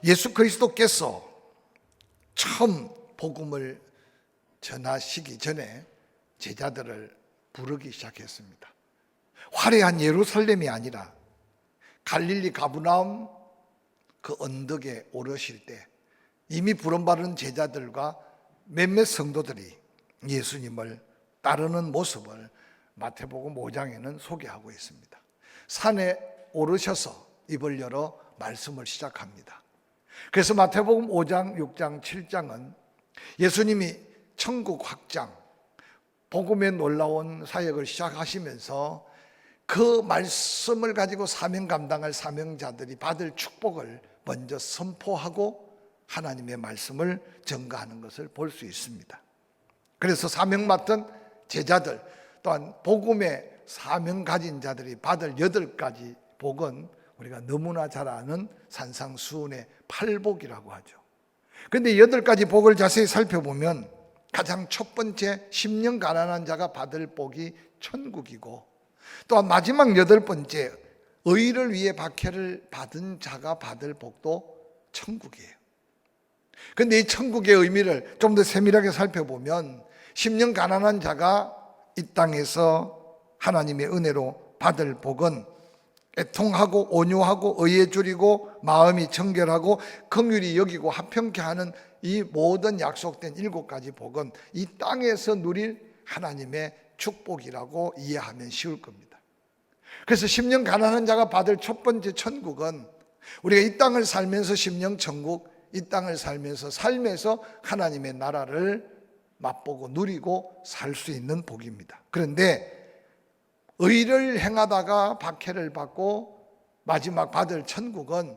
예수 그리스도께서 처음 복음을 전하시기 전에 제자들을 부르기 시작했습니다. 화려한 예루살렘이 아니라 갈릴리 가브나움 그 언덕에 오르실 때 이미 부름받은 제자들과 몇몇 성도들이 예수님을 따르는 모습을 마태복음 5장에는 소개하고 있습니다. 산에 오르셔서 입을 열어 말씀을 시작합니다. 그래서 마태복음 5장, 6장, 7장은 예수님이 천국 확장, 복음의 놀라운 사역을 시작하시면서 그 말씀을 가지고 사명 감당할 사명자들이 받을 축복을 먼저 선포하고 하나님의 말씀을 전가하는 것을 볼 수 있습니다. 그래서 사명 맡은 제자들 또한 복음의 사명 가진 자들이 받을 8가지 복은 우리가 너무나 잘 아는 산상수훈의 8복이라고 하죠. 그런데 8가지 복을 자세히 살펴보면 가장 첫 번째, 10년 가난한 자가 받을 복이 천국이고, 또한 마지막 8번째, 의를 위해 박해를 받은 자가 받을 복도 천국이에요. 그런데 이 천국의 의미를 좀 더 세밀하게 살펴보면 10년 가난한 자가 이 땅에서 하나님의 은혜로 받을 복은 애통하고 온유하고 의에 줄이고 마음이 정결하고 긍휼히 여기고 화평케 하는 이 모든 약속된 7가지 복은 이 땅에서 누릴 하나님의 축복이라고 이해하면 쉬울 겁니다. 그래서 10년 가난한 자가 받을 첫 번째 천국은 우리가 이 땅을 살면서 10년 천국, 이 땅을 살면서 삶에서 하나님의 나라를 맛보고 누리고 살 수 있는 복입니다. 그런데 의를 행하다가 박해를 받고 마지막 받을 천국은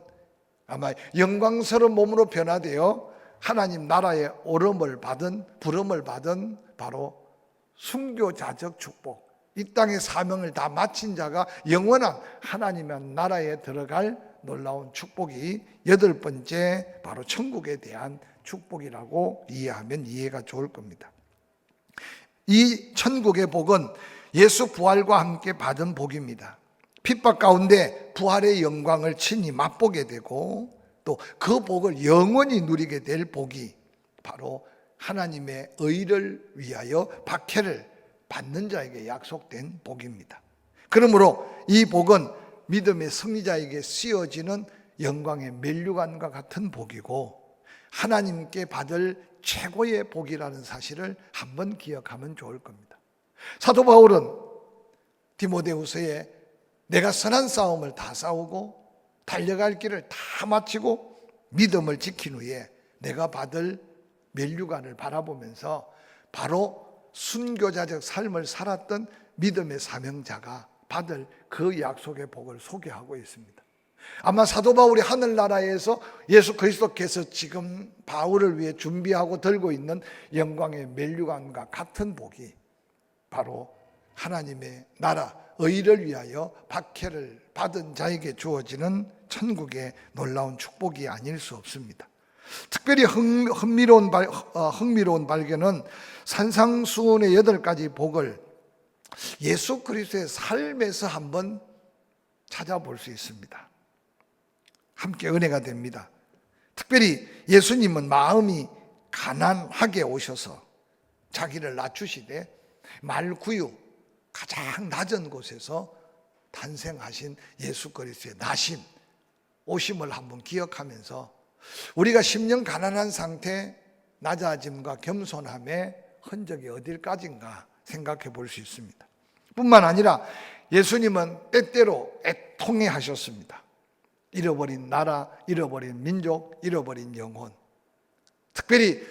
아마 영광스러운 몸으로 변화되어 하나님 나라의 부름을 받은 바로 순교자적 축복, 이 땅의 사명을 다 마친 자가 영원한 하나님의 나라에 들어갈 놀라운 축복이 8번째 바로 천국에 대한 축복이라고 이해하면 이해가 좋을 겁니다. 이 천국의 복은 예수 부활과 함께 받은 복입니다. 핍박 가운데 부활의 영광을 친히 맛보게 되고 또 그 복을 영원히 누리게 될 복이 바로 하나님의 의를 위하여 박해를 받는 자에게 약속된 복입니다. 그러므로 이 복은 믿음의 승리자에게 씌워지는 영광의 면류관과 같은 복이고 하나님께 받을 최고의 복이라는 사실을 한번 기억하면 좋을 겁니다. 사도 바울은 디모데후서에 내가 선한 싸움을 다 싸우고 달려갈 길을 다 마치고 믿음을 지킨 후에 내가 받을 면류관을 바라보면서 바로 순교자적 삶을 살았던 믿음의 사명자가 받을 그 약속의 복을 소개하고 있습니다. 아마 사도 바울이 하늘나라에서 예수 그리스도께서 지금 바울을 위해 준비하고 들고 있는 영광의 면류관과 같은 복이 바로 하나님의 나라 의를 위하여 박해를 받은 자에게 주어지는 천국의 놀라운 축복이 아닐 수 없습니다. 특별히 흥미로운 발견은 산상수훈의 8가지 복을 예수 그리스도의 삶에서 한번 찾아볼 수 있습니다. 함께 은혜가 됩니다. 특별히 예수님은 마음이 가난하게 오셔서 자기를 낮추시되 말구유 가장 낮은 곳에서 탄생하신 예수 그리스도의 나심, 오심을 한번 기억하면서 우리가 10년 가난한 상태, 낮아짐과 겸손함의 흔적이 어딜까지인가 생각해 볼 수 있습니다. 뿐만 아니라 예수님은 때때로 애통해 하셨습니다. 잃어버린 나라, 잃어버린 민족, 잃어버린 영혼. 특별히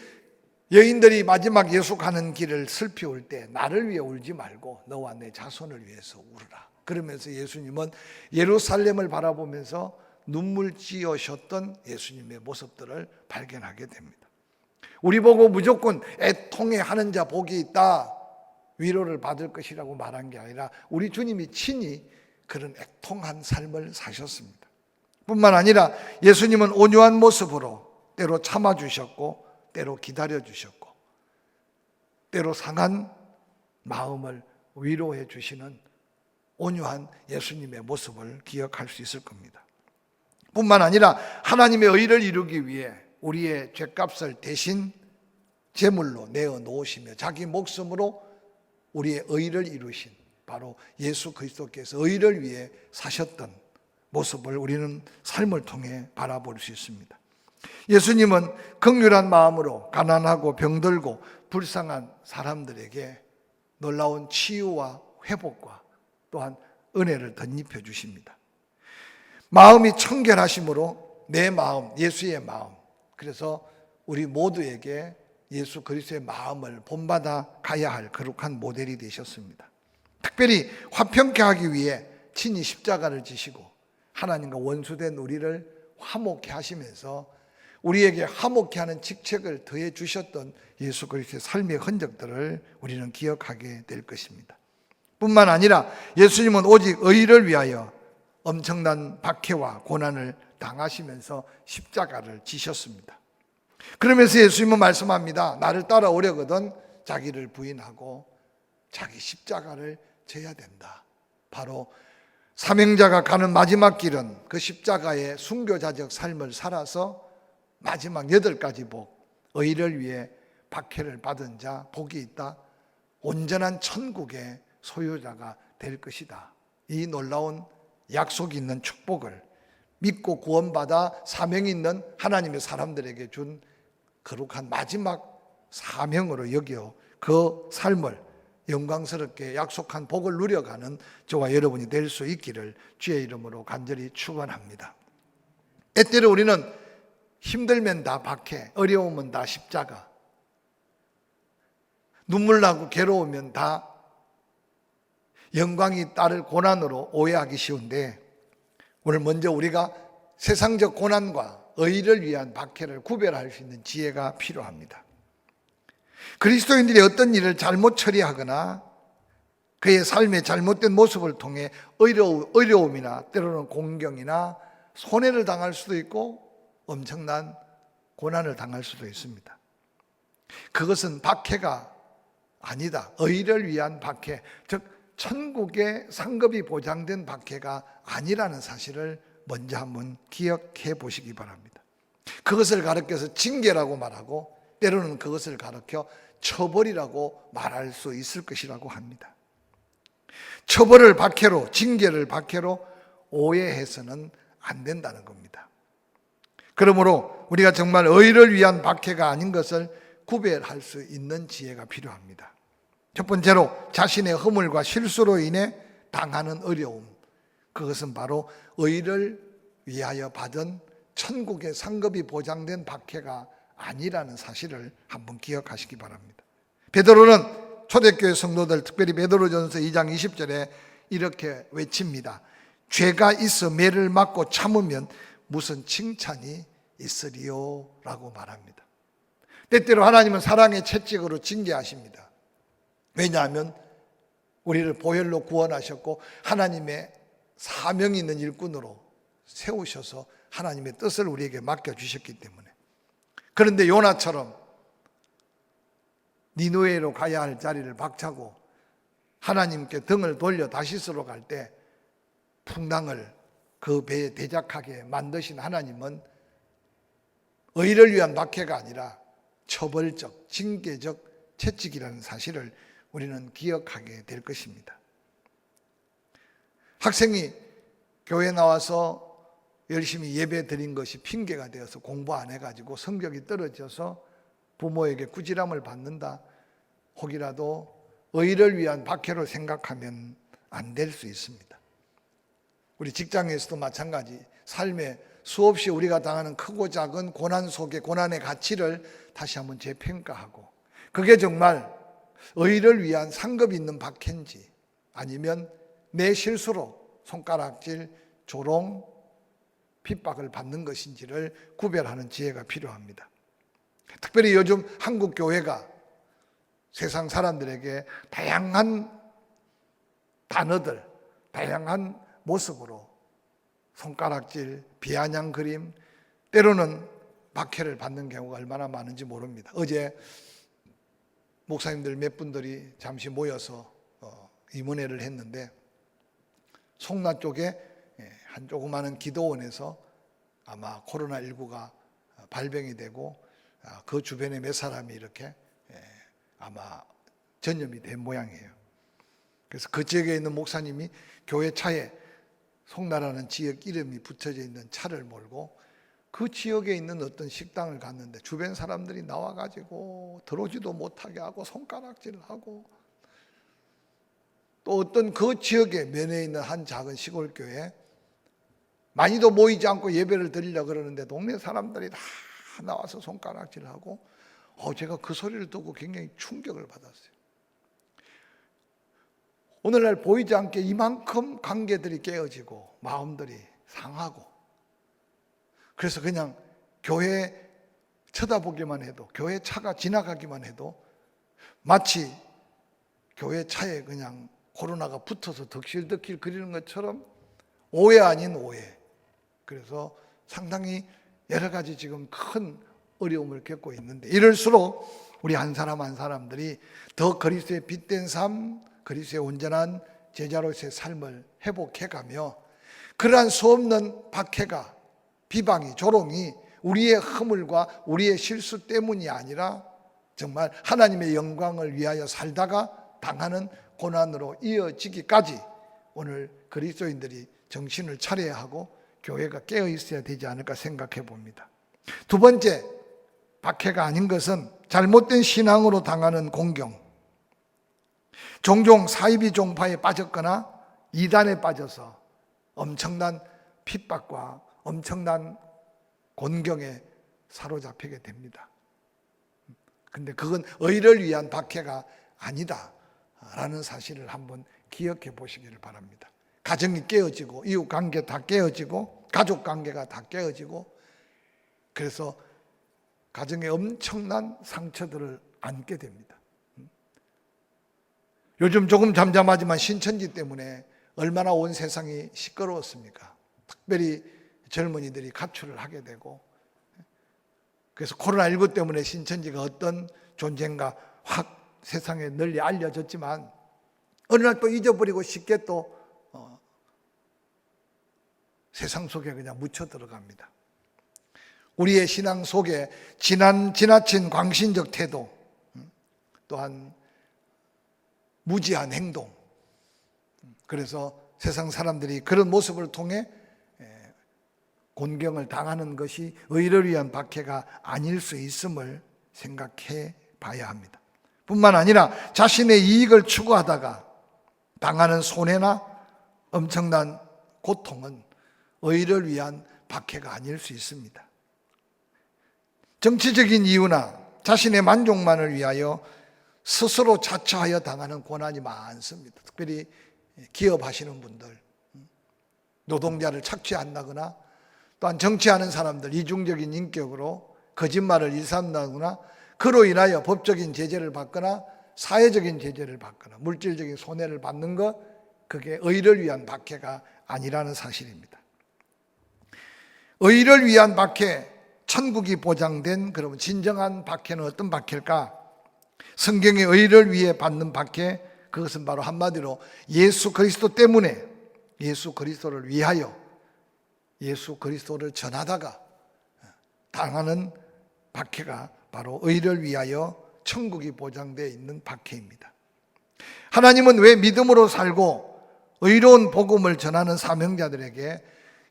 여인들이 마지막 예수 가는 길을 슬피 울 때 나를 위해 울지 말고 너와 내 자손을 위해서 울으라. 그러면서 예수님은 예루살렘을 바라보면서 눈물 지으셨던 예수님의 모습들을 발견하게 됩니다. 우리 보고 무조건 애통해 하는 자 복이 있다, 위로를 받을 것이라고 말한 게 아니라 우리 주님이 친히 그런 애통한 삶을 사셨습니다. 뿐만 아니라 예수님은 온유한 모습으로 때로 참아주셨고 때로 기다려주셨고 때로 상한 마음을 위로해 주시는 온유한 예수님의 모습을 기억할 수 있을 겁니다. 뿐만 아니라 하나님의 의를 이루기 위해 우리의 죗값을 대신 제물로 내어 놓으시며 자기 목숨으로 우리의 의를 이루신 바로 예수 그리스도께서 의를 위해 사셨던 모습을 우리는 삶을 통해 바라볼 수 있습니다. 예수님은 긍휼한 마음으로 가난하고 병들고 불쌍한 사람들에게 놀라운 치유와 회복과 또한 은혜를 덧입혀 주십니다. 마음이 청결하심으로 내 마음, 예수의 마음, 그래서 우리 모두에게 예수 그리스도의 마음을 본받아 가야 할 거룩한 모델이 되셨습니다. 특별히 화평케 하기 위해 친히 십자가를 지시고 하나님과 원수된 우리를 화목케 하시면서 우리에게 화목케 하는 직책을 더해 주셨던 예수 그리스도의 삶의 흔적들을 우리는 기억하게 될 것입니다. 뿐만 아니라 예수님은 오직 의를 위하여 엄청난 박해와 고난을 당하시면서 십자가를 지셨습니다. 그러면서 예수님은 말씀합니다. 나를 따라오려거든 자기를 부인하고 자기 십자가를 져야 된다. 바로 사명자가 가는 마지막 길은 그 십자가의 순교자적 삶을 살아서 마지막 8가지 복, 의를 위해 박해를 받은 자 복이 있다. 온전한 천국의 소유자가 될 것이다. 이 놀라운 약속이 있는 축복을 믿고 구원받아 사명이 있는 하나님의 사람들에게 준 거룩한 마지막 사명으로 여겨 그 삶을 영광스럽게 약속한 복을 누려가는 저와 여러분이 될 수 있기를 주의 이름으로 간절히 축원합니다. 때때로 우리는 힘들면 다 박해, 어려우면 다 십자가, 눈물 나고 괴로우면 다 영광이 따를 고난으로 오해하기 쉬운데 오늘 먼저 우리가 세상적 고난과 의를 위한 박해를 구별할 수 있는 지혜가 필요합니다. 그리스도인들이 어떤 일을 잘못 처리하거나 그의 삶의 잘못된 모습을 통해 어려움이나 때로는 공경이나 손해를 당할 수도 있고 엄청난 고난을 당할 수도 있습니다. 그것은 박해가 아니다. 의를 위한 박해, 즉 천국의 상급이 보장된 박해가 아니라는 사실을 먼저 한번 기억해 보시기 바랍니다. 그것을 가르쳐서 징계라고 말하고 때로는 그것을 가르쳐 처벌이라고 말할 수 있을 것이라고 합니다. 처벌을 박해로, 징계를 박해로 오해해서는 안 된다는 겁니다. 그러므로 우리가 정말 의를 위한 박해가 아닌 것을 구별할 수 있는 지혜가 필요합니다. 첫 번째로 자신의 허물과 실수로 인해 당하는 어려움, 그것은 바로 의를 위하여 받은 천국의 상급이 보장된 박해가 아니라는 사실을 한번 기억하시기 바랍니다. 베드로는 초대교회 성도들, 특별히 베드로전서 2장 20절에 이렇게 외칩니다. 죄가 있어 매를 맞고 참으면 무슨 칭찬이 있으리요? 라고 말합니다. 때때로 하나님은 사랑의 채찍으로 징계하십니다. 왜냐하면 우리를 보혈로 구원하셨고 하나님의 사명이 있는 일꾼으로 세우셔서 하나님의 뜻을 우리에게 맡겨주셨기 때문에. 그런데 요나처럼 니느웨로 가야 할 자리를 박차고 하나님께 등을 돌려 다시스로 갈 때 풍랑을 그 배에 대적하게 만드신 하나님은 의를 위한 박해가 아니라 처벌적, 징계적 채찍이라는 사실을 우리는 기억하게 될 것입니다. 학생이 교회 나와서 열심히 예배 드린 것이 핑계가 되어서 공부 안 해가지고 성적이 떨어져서 부모에게 꾸지람을 받는다. 혹이라도 의를 위한 박해로 생각하면 안 될 수 있습니다. 우리 직장에서도 마찬가지, 삶에 수없이 우리가 당하는 크고 작은 고난 속의 고난의 가치를 다시 한번 재평가하고 그게 정말 의를 위한 상급이 있는 박해인지 아니면 내 실수로 손가락질, 조롱, 핍박을 받는 것인지를 구별하는 지혜가 필요합니다. 특별히 요즘 한국 교회가 세상 사람들에게 다양한 단어들, 다양한 모습으로 손가락질, 비아냥 그림, 때로는 박해를 받는 경우가 얼마나 많은지 모릅니다. 어제 목사님들 몇 분들이 잠시 모여서 임원회를 했는데 송나 쪽에 한 조그마한 기도원에서 아마 코로나19가 발병이 되고 그 주변에 몇 사람이 이렇게 아마 전염이 된 모양이에요. 그래서 그 지역에 있는 목사님이 교회 차에 송나라는 지역 이름이 붙여져 있는 차를 몰고 그 지역에 있는 어떤 식당을 갔는데 주변 사람들이 나와가지고 들어오지도 못하게 하고 손가락질하고, 또 어떤 그 지역에 면에 있는 한 작은 시골 교회 많이도 모이지 않고 예배를 드리려고 그러는데 동네 사람들이 다 나와서 손가락질하고, 제가 그 소리를 듣고 굉장히 충격을 받았어요. 오늘날 보이지 않게 이만큼 관계들이 깨어지고 마음들이 상하고, 그래서 그냥 교회 쳐다보기만 해도, 교회 차가 지나가기만 해도 마치 교회 차에 그냥 코로나가 붙어서 덕실덕실 그리는 것처럼 오해 아닌 오해. 그래서 상당히 여러 가지 지금 큰 어려움을 겪고 있는데, 이럴수록 우리 한 사람 한 사람들이 더 그리스도의 빛된 삶, 그리스도의 온전한 제자로서의 삶을 회복해가며, 그러한 수없는 박해가, 비방이, 조롱이 우리의 허물과 우리의 실수 때문이 아니라 정말 하나님의 영광을 위하여 살다가 당하는 고난으로 이어지기까지 오늘 그리스도인들이 정신을 차려야 하고 교회가 깨어 있어야 되지 않을까 생각해 봅니다. 두 번째, 박해가 아닌 것은 잘못된 신앙으로 당하는 공경. 종종 사이비 종파에 빠졌거나 이단에 빠져서 엄청난 핍박과 엄청난 곤경에 사로잡히게 됩니다. 근데 그건 의를 위한 박해가 아니다라는 사실을 한번 기억해 보시기를 바랍니다. 가정이 깨어지고 이웃 관계 다 깨어지고 가족 관계가 다 깨어지고, 그래서 가정에 엄청난 상처들을 안게 됩니다. 요즘 조금 잠잠하지만 신천지 때문에 얼마나 온 세상이 시끄러웠습니까? 특별히 젊은이들이 가출을 하게 되고, 그래서 코로나19 때문에 신천지가 어떤 존재인가 확 세상에 널리 알려졌지만 어느 날 또 잊어버리고 쉽게 또 세상 속에 그냥 묻혀 들어갑니다. 우리의 신앙 속에 지나친 광신적 태도, 또한 무지한 행동, 그래서 세상 사람들이 그런 모습을 통해 곤경을 당하는 것이 의를 위한 박해가 아닐 수 있음을 생각해 봐야 합니다. 뿐만 아니라 자신의 이익을 추구하다가 당하는 손해나 엄청난 고통은 의를 위한 박해가 아닐 수 있습니다. 정치적인 이유나 자신의 만족만을 위하여 스스로 자처하여 당하는 고난이 많습니다. 특별히 기업하시는 분들, 노동자를 착취한다거나 또한 정치하는 사람들 이중적인 인격으로 거짓말을 일삼는다거나 그로 인하여 법적인 제재를 받거나 사회적인 제재를 받거나 물질적인 손해를 받는 것, 그게 의를 위한 박해가 아니라는 사실입니다. 의를 위한 박해, 천국이 보장된 그러면 진정한 박해는 어떤 박해일까? 성경의 의를 위해 받는 박해, 그것은 바로 한마디로 예수 그리스도 때문에, 예수 그리스도를 위하여 예수 그리스도를 전하다가 당하는 박해가 바로 의를 위하여 천국이 보장되어 있는 박해입니다. 하나님은 왜 믿음으로 살고 의로운 복음을 전하는 사명자들에게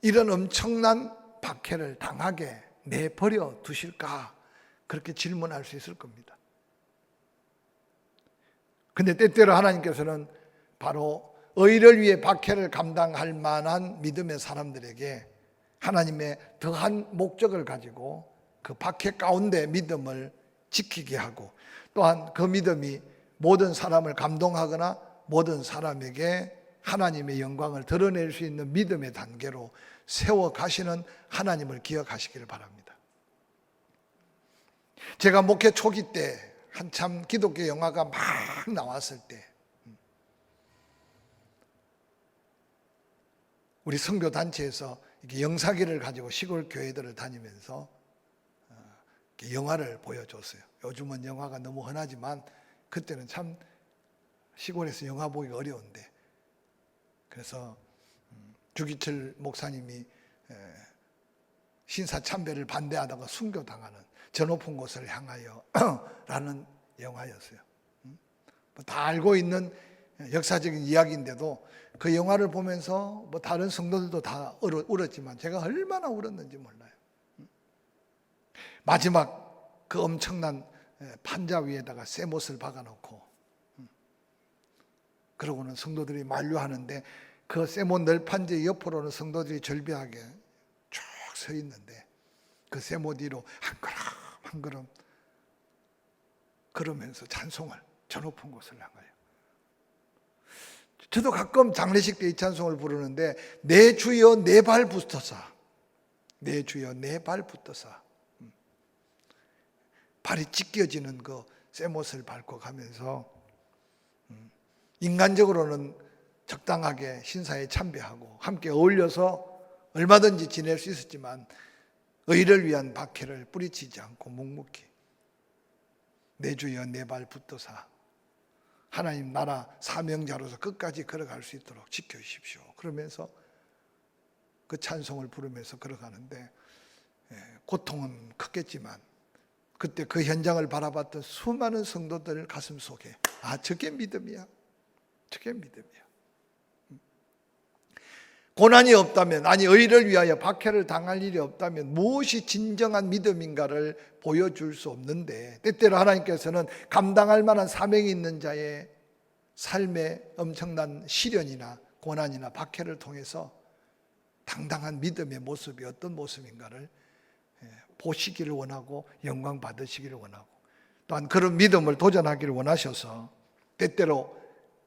이런 엄청난 박해를 당하게 내버려 두실까? 그렇게 질문할 수 있을 겁니다. 근데 때때로 하나님께서는 바로 의를 위해 박해를 감당할 만한 믿음의 사람들에게 하나님의 더한 목적을 가지고 그 박해 가운데 믿음을 지키게 하고, 또한 그 믿음이 모든 사람을 감동하거나 모든 사람에게 하나님의 영광을 드러낼 수 있는 믿음의 단계로 세워 가시는 하나님을 기억하시기를 바랍니다. 제가 목회 초기 때 한참 기독교 영화가 막 나왔을 때 우리 선교 단체에서 이렇게 영사기를 가지고 시골 교회들을 다니면서 영화를 보여줬어요. 요즘은 영화가 너무 흔하지만 그때는 참 시골에서 영화 보기가 어려운데, 그래서 주기철 목사님이 신사 참배를 반대하다가 순교당하는 저 높은 곳을 향하여 라는 영화였어요. 다 알고 있는 역사적인 이야기인데도 그 영화를 보면서 다른 성도들도 다 울었지만 제가 얼마나 울었는지 몰라요. 마지막 그 엄청난 판자 위에다가 쇠못을 박아놓고 그러고는 성도들이 만류하는데 그 쇠못 널판지 옆으로는 성도들이 절비하게 쭉 서 있는데 그 쇠못 위로 한 걸음 한 걸음 걸으면서 찬송을 저 높은 곳을 향하여. 저도 가끔 장례식 때 이 찬송을 부르는데 내 주여 내 발 붙어사, 내 주여 내 발 붙어사. 발이 찢겨지는 그 쇠못을 밟고 가면서 인간적으로는 적당하게 신사에 참배하고 함께 어울려서 얼마든지 지낼 수 있었지만 의를 위한 박해를 뿌리치지 않고 묵묵히 내 주여 내 발 붙드사 하나님 나라 사명자로서 끝까지 걸어갈 수 있도록 지켜주십시오. 그러면서 그 찬송을 부르면서 걸어가는데 고통은 컸겠지만 그때 그 현장을 바라봤던 수많은 성도들 가슴 속에 저게 믿음이야. 저게 믿음이야. 고난이 없다면, 아니 의를 위하여 박해를 당할 일이 없다면 무엇이 진정한 믿음인가를 보여줄 수 없는데, 때때로 하나님께서는 감당할 만한 사명이 있는 자의 삶에 엄청난 시련이나 고난이나 박해를 통해서 당당한 믿음의 모습이 어떤 모습인가를 보시기를 원하고 영광 받으시기를 원하고, 또한 그런 믿음을 도전하기를 원하셔서 때때로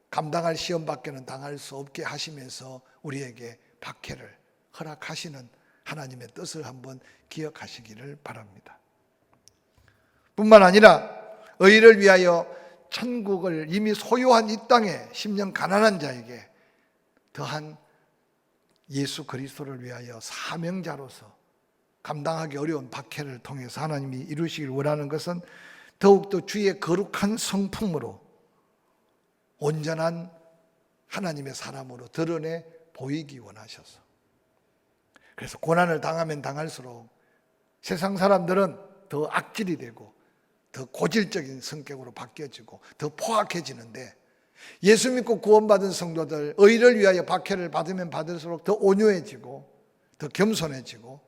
감당할 시험밖에는 당할 수 없게 하시면서 우리에게 박해를 허락하시는 하나님의 뜻을 한번 기억하시기를 바랍니다. 뿐만 아니라 의를 위하여 천국을 이미 소유한 이 땅에 심령 가난한 자에게 더한 예수 그리스도를 위하여 사명자로서 감당하기 어려운 박해를 통해서 하나님이 이루시길 원하는 것은 더욱더 주의 거룩한 성품으로 온전한 하나님의 사람으로 드러내 보이기 원하셔서, 그래서 고난을 당하면 당할수록 세상 사람들은 더 악질이 되고 더 고질적인 성격으로 바뀌어지고 더 포악해지는데, 예수 믿고 구원받은 성도들 의를 위하여 박해를 받으면 받을수록 더 온유해지고 더 겸손해지고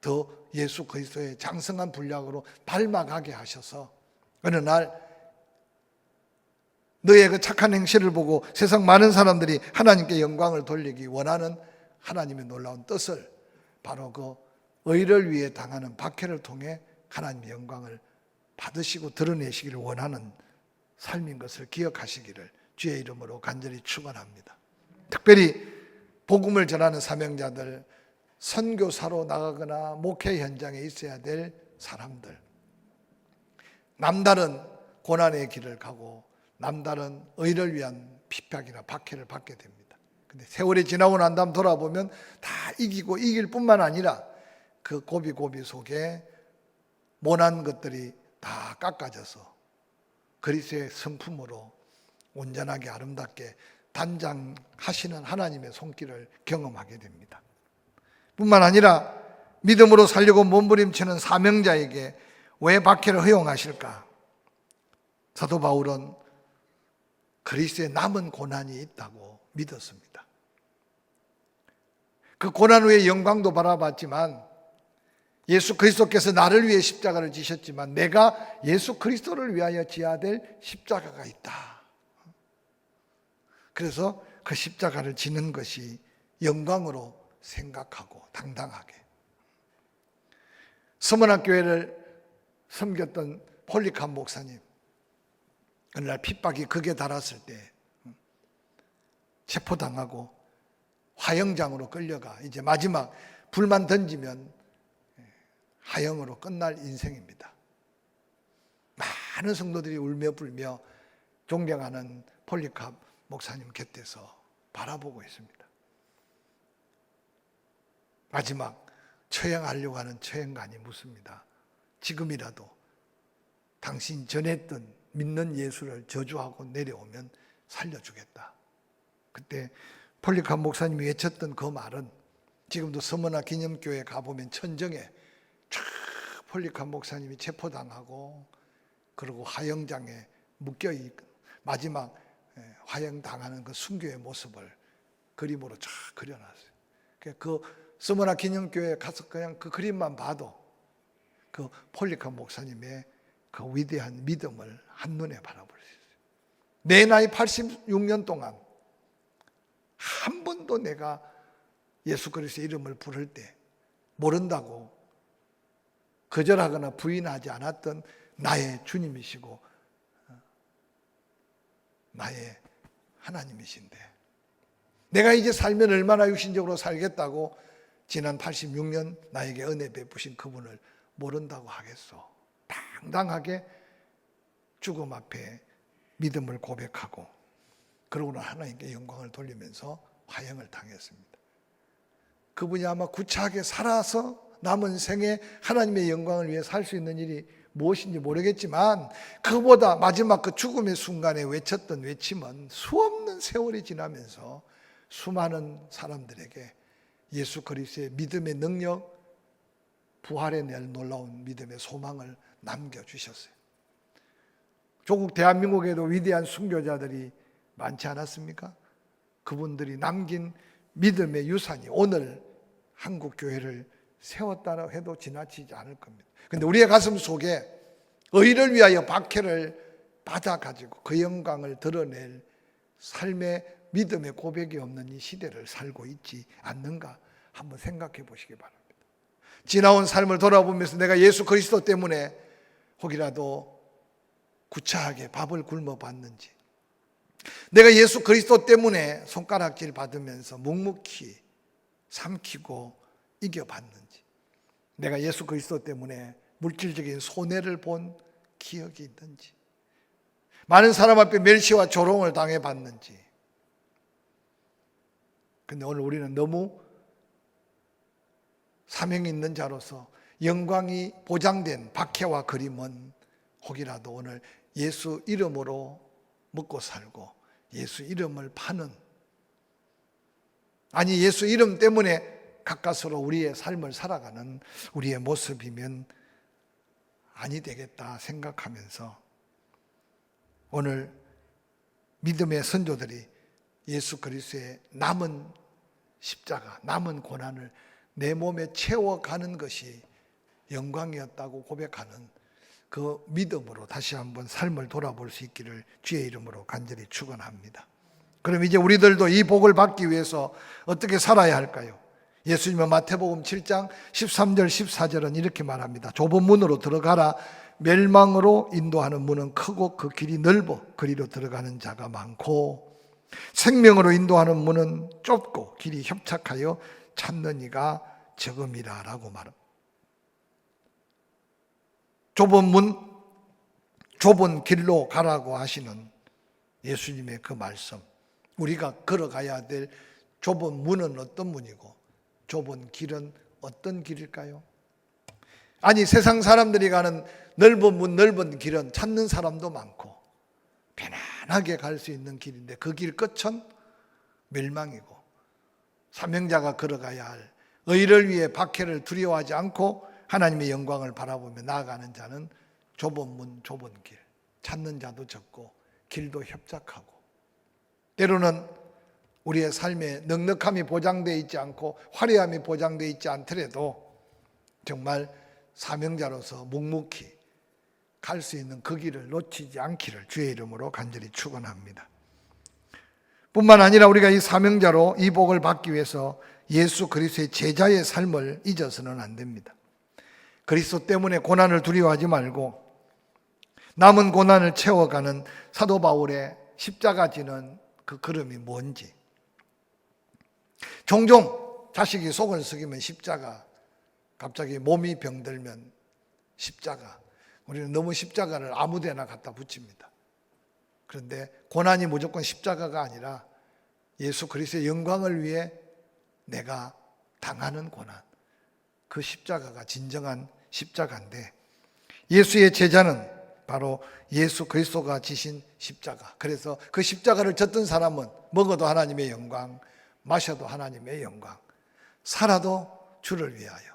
더 예수 그리스도의 장성한 분량으로 닮아가게 하셔서 어느 날 너의 그 착한 행실을 보고 세상 많은 사람들이 하나님께 영광을 돌리기 원하는 하나님의 놀라운 뜻을 바로 그 의를 위해 당하는 박해를 통해 하나님의 영광을 받으시고 드러내시기를 원하는 삶인 것을 기억하시기를 주의 이름으로 간절히 축원합니다. 특별히 복음을 전하는 사명자들, 선교사로 나가거나 목회 현장에 있어야 될 사람들, 남다른 고난의 길을 가고 남다른 의를 위한 핍박이나 박해를 받게 됩니다. 근데 세월이 지나고 난 다음 돌아보면 다 이기고 이길 뿐만 아니라 그 고비고비 속에 모난 것들이 다 깎아져서 그리스도의 성품으로 온전하게 아름답게 단장하시는 하나님의 손길을 경험하게 됩니다. 뿐만 아니라 믿음으로 살려고 몸부림치는 사명자에게 왜 박해를 허용하실까? 사도 바울은 그리스도의 남은 고난이 있다고 믿었습니다. 그 고난 후에 영광도 바라봤지만 예수 그리스도께서 나를 위해 십자가를 지셨지만 내가 예수 그리스도를 위하여 지어야 될 십자가가 있다. 그래서 그 십자가를 지는 것이 영광으로 생각하고 당당하게. 서문학교회를 섬겼던 폴리캅 목사님, 어느 날 핍박이 극에 달았을 때 체포당하고 화형장으로 끌려가 이제 마지막 불만 던지면 하형으로 끝날 인생입니다. 많은 성도들이 울며 불며 존경하는 폴리캅 목사님 곁에서 바라보고 있습니다. 마지막 처형하려고 하는 처형관이 묻습니다. 지금이라도 당신 전했던 믿는 예수를 저주하고 내려오면 살려주겠다. 그때 폴리캅 목사님이 외쳤던 그 말은 지금도 서머나 기념교회 가보면 천정에 쫙 폴리칸 목사님이 체포당하고 그리고 화형장에 묶여있고 마지막 화형당하는 그 순교의 모습을 그림으로 쫙 그려놨어요. 그 서머나 기념교회에 가서 그냥 그 그림만 봐도 그 폴리칸 목사님의 그 위대한 믿음을 한눈에 바라볼 수 있어요. 내 나이 86년 동안 한 번도 내가 예수 그리스도의 이름을 부를 때 모른다고 거절하거나 부인하지 않았던 나의 주님이시고 나의 하나님이신데, 내가 이제 살면 얼마나 육신적으로 살겠다고 지난 86년 나에게 은혜 베푸신 그분을 모른다고 하겠소. 당당하게 죽음 앞에 믿음을 고백하고 그러고는 하나님께 영광을 돌리면서 화형을 당했습니다. 그분이 아마 구차하게 살아서 남은 생에 하나님의 영광을 위해 살 수 있는 일이 무엇인지 모르겠지만, 그보다 마지막 그 죽음의 순간에 외쳤던 외침은 수없는 세월이 지나면서 수많은 사람들에게 예수 그리스도의 믿음의 능력, 부활의 날 놀라운 믿음의 소망을 남겨주셨어요. 조국 대한민국에도 위대한 순교자들이 많지 않았습니까? 그분들이 남긴 믿음의 유산이 오늘 한국 교회를 세웠다고 해도 지나치지 않을 겁니다. 그런데 우리의 가슴 속에 의를 위하여 박해를 받아가지고 그 영광을 드러낼 삶의 믿음의 고백이 없는 이 시대를 살고 있지 않는가 한번 생각해 보시기 바랍니다. 지나온 삶을 돌아보면서 내가 예수 그리스도 때문에 혹이라도 구차하게 밥을 굶어 봤는지, 내가 예수 그리스도 때문에 손가락질 받으면서 묵묵히 삼키고 이겨봤는지, 내가 예수 그리스도 때문에 물질적인 손해를 본 기억이 있는지, 많은 사람 앞에 멸시와 조롱을 당해봤는지. 근데 오늘 우리는 너무 사명이 있는 자로서 영광이 보장된 박해와 그림은 혹이라도 오늘 예수 이름으로 먹고 살고 예수 이름을 파는, 아니 예수 이름 때문에 가까스로 우리의 삶을 살아가는 우리의 모습이면 아니 되겠다 생각하면서 오늘 믿음의 선조들이 예수 그리스도의 남은 십자가, 남은 고난을 내 몸에 채워가는 것이 영광이었다고 고백하는 그 믿음으로 다시 한번 삶을 돌아볼 수 있기를 주의 이름으로 간절히 축원합니다. 그럼 이제 우리들도 이 복을 받기 위해서 어떻게 살아야 할까요? 예수님은 마태복음 7장 13절 14절은 이렇게 말합니다. 좁은 문으로 들어가라. 멸망으로 인도하는 문은 크고 그 길이 넓어 그리로 들어가는 자가 많고, 생명으로 인도하는 문은 좁고 길이 협착하여 찾는 이가 적음이라 라고 말합니다. 좁은 문, 좁은 길로 가라고 하시는 예수님의 그 말씀, 우리가 걸어가야 될 좁은 문은 어떤 문이고 좁은 길은 어떤 길일까요? 아니 세상 사람들이 가는 넓은 문, 넓은 길은 찾는 사람도 많고 편안하게 갈 수 있는 길인데 그 길 끝은 멸망이고, 사명자가 걸어가야 할 의를 위해 박해를 두려워하지 않고 하나님의 영광을 바라보며 나아가는 자는 좁은 문, 좁은 길, 찾는 자도 적고 길도 협착하고, 때로는 우리의 삶에 넉넉함이 보장되어 있지 않고 화려함이 보장되어 있지 않더라도 정말 사명자로서 묵묵히 갈 수 있는 그 길을 놓치지 않기를 주의 이름으로 간절히 축원합니다. 뿐만 아니라 우리가 이 사명자로 이 복을 받기 위해서 예수 그리스도의 제자의 삶을 잊어서는 안 됩니다. 그리스도 때문에 고난을 두려워하지 말고 남은 고난을 채워가는 사도 바울의 십자가 지는 그 걸음이 뭔지. 종종 자식이 속을 썩이면 십자가, 갑자기 몸이 병들면 십자가, 우리는 너무 십자가를 아무 데나 갖다 붙입니다. 그런데 고난이 무조건 십자가가 아니라 예수 그리스도의 영광을 위해 내가 당하는 고난, 그 십자가가 진정한 십자가인데, 예수의 제자는 바로 예수 그리스도가 지신 십자가, 그래서 그 십자가를 졌던 사람은 먹어도 하나님의 영광, 마셔도 하나님의 영광, 살아도 주를 위하여,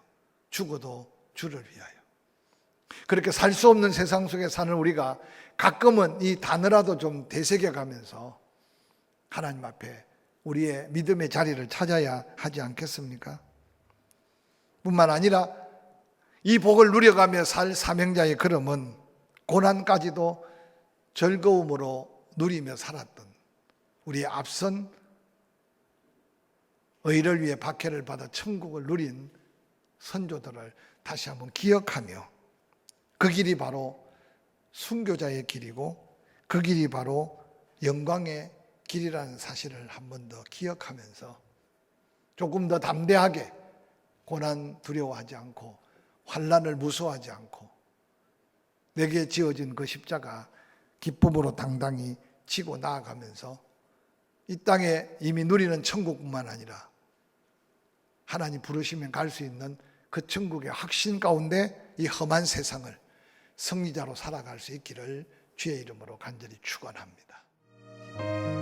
죽어도 주를 위하여. 그렇게 살 수 없는 세상 속에 사는 우리가 가끔은 이 단어라도 좀 되새겨가면서 하나님 앞에 우리의 믿음의 자리를 찾아야 하지 않겠습니까? 뿐만 아니라 이 복을 누려가며 살 사명자의 걸음은 고난까지도 즐거움으로 누리며 살았던 우리의 앞선 의를 위해 박해를 받아 천국을 누린 선조들을 다시 한번 기억하며 그 길이 바로 순교자의 길이고 그 길이 바로 영광의 길이라는 사실을 한 번 더 기억하면서 조금 더 담대하게 고난 두려워하지 않고 환난을 무서워하지 않고 내게 지어진 그 십자가 기쁨으로 당당히 지고 나아가면서 이 땅에 이미 누리는 천국뿐만 아니라 하나님 부르시면 갈 수 있는 그 천국의 확신 가운데 이 험한 세상을 승리자로 살아갈 수 있기를 주의 이름으로 간절히 축원합니다.